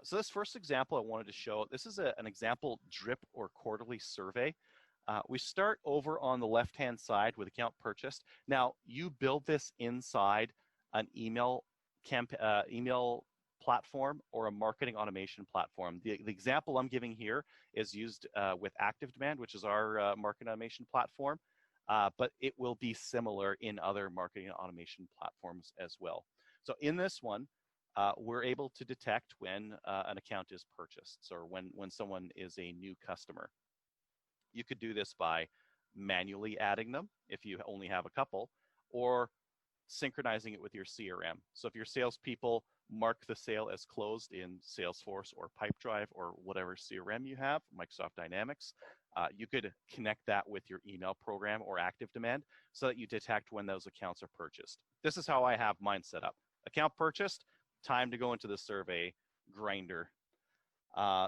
So this first example I wanted to show, this is an example drip or quarterly survey. We start over on the left-hand side with account purchased. Now, you build this inside an email platform or a marketing automation platform. The example I'm giving here is used with Active Demand, which is our marketing automation platform, but it will be similar in other marketing automation platforms as well. So in this one, we're able to detect when an account is purchased, or when someone is a new customer. You could do this by manually adding them if you only have a couple, or synchronizing it with your CRM. So if your salespeople mark the sale as closed in Salesforce or Pipedrive or whatever CRM you have, Microsoft Dynamics, you could connect that with your email program or Active Demand so that you detect when those accounts are purchased. This is how I have mine set up. Account purchased, time to go into the survey grinder.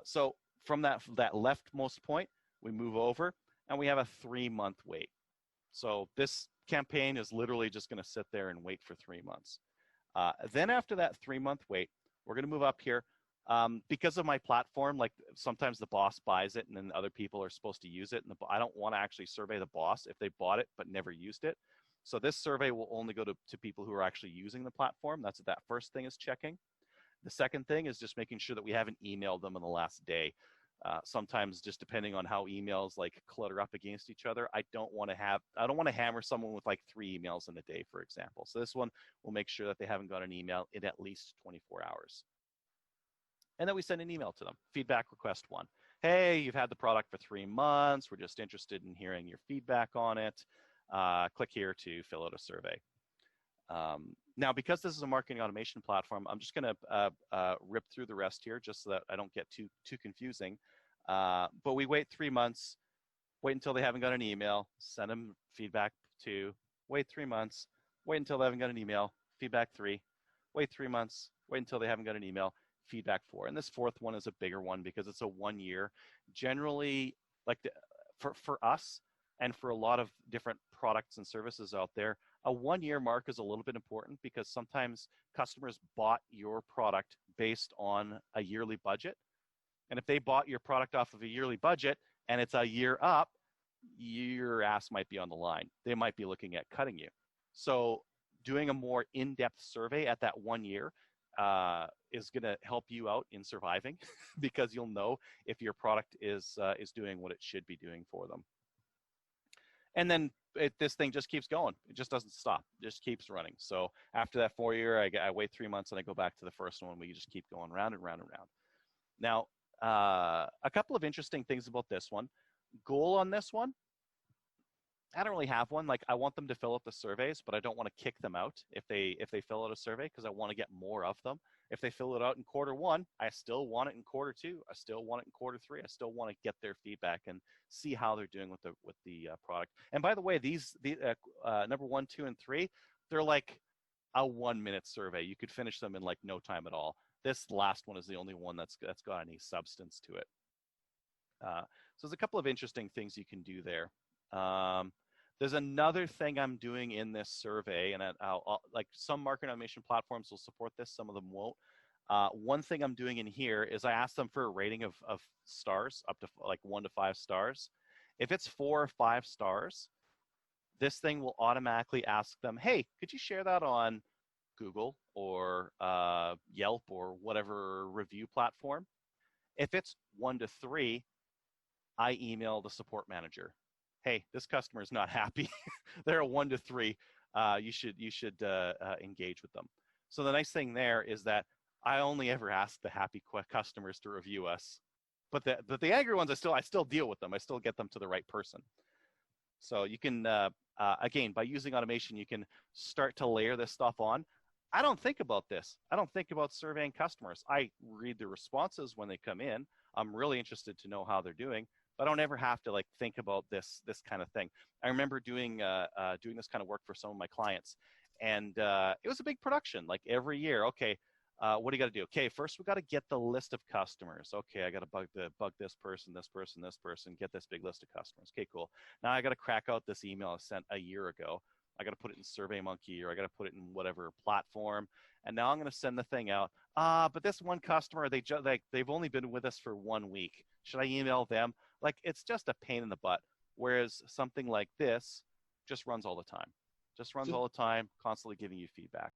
So from that leftmost point, we move over and we have a 3-month wait. So this campaign is literally just going to sit there and wait for 3 months. Then after that 3-month wait, we're going to move up here. Because of my platform, like sometimes the boss buys it and then other people are supposed to use it. And I don't want to actually survey the boss if they bought it but never used it. So this survey will only go to people who are actually using the platform. That's what that first thing is checking. The second thing is just making sure that we haven't emailed them in the last day. Sometimes just depending on how emails like clutter up against each other, I don't want to hammer someone with like 3 emails in a day, for example. So this one will make sure that they haven't got an email in at least 24 hours. And then we send an email to them. Feedback request 1. Hey, you've had the product for 3 months. We're just interested in hearing your feedback on it. Click here to fill out a survey. Now, because this is a marketing automation platform, I'm just going to rip through the rest here just so that I don't get too confusing. But we wait 3 months, wait until they haven't got an email, send them feedback 2, wait 3 months, wait until they haven't got an email, feedback 3, wait 3 months, wait until they haven't got an email, feedback 4. And this fourth one is a bigger one because it's a 1 year. Generally, like for us and for a lot of different products and services out there, a 1 year mark is a little bit important because sometimes customers bought your product based on a yearly budget. And if they bought your product off of a yearly budget and it's a year up, your ass might be on the line. They might be looking at cutting you. So doing a more in-depth survey at that 1 year is going to help you out in surviving because you'll know if your product is doing what it should be doing for them. And then this thing just keeps going. It just doesn't stop. It just keeps running. So after that 4 year, I wait 3 months and I go back to the first one. We just keep going round and round and round. Now, a couple of interesting things about this one. Goal on this one, I don't really have one. Like I want them to fill out the surveys, but I don't want to kick them out if they fill out a survey because I want to get more of them. If they fill it out in quarter 1, I still want it in quarter 2. I still want it in quarter 3. I still want to get their feedback and see how they're doing with the product. And by the way, these number 1, 2, and 3, they're like a 1-minute survey. You could finish them in like no time at all. This last one is the only one that's got any substance to it. So there's a couple of interesting things you can do there. There's another thing I'm doing in this survey, and I'll like some marketing automation platforms will support this, some of them won't. One thing I'm doing in here is I ask them for a rating of stars, up to like 1 to 5 stars. If it's 4 or 5 stars, this thing will automatically ask them, hey, could you share that on Google or Yelp or whatever review platform? If it's 1 to 3, I email the support manager. Hey, this customer is not happy. They're a 1 to 3. You should engage with them. So the nice thing there is that I only ever ask the happy customers to review us, but the angry ones I still deal with them. I still get them to the right person. So you can again, by using automation, you can start to layer this stuff on. I don't think about this. I don't think about surveying customers. I read the responses when they come in. I'm really interested to know how they're doing. I don't ever have to like think about this kind of thing. I remember doing this kind of work for some of my clients, and it was a big production. Like every year, okay, what do you got to do? Okay, first we got to get the list of customers. Okay, I got to bug this person, this person, this person, get this big list of customers. Okay, cool. Now I got to crack out this email I sent a year ago. I got to put it in SurveyMonkey, or I got to put it in whatever platform. And now I'm going to send the thing out. But this one customer, they've only been with us for 1 week. Should I email them? Like, it's just a pain in the butt. Whereas something like this just runs all the time. Just runs So all the time, constantly giving you feedback.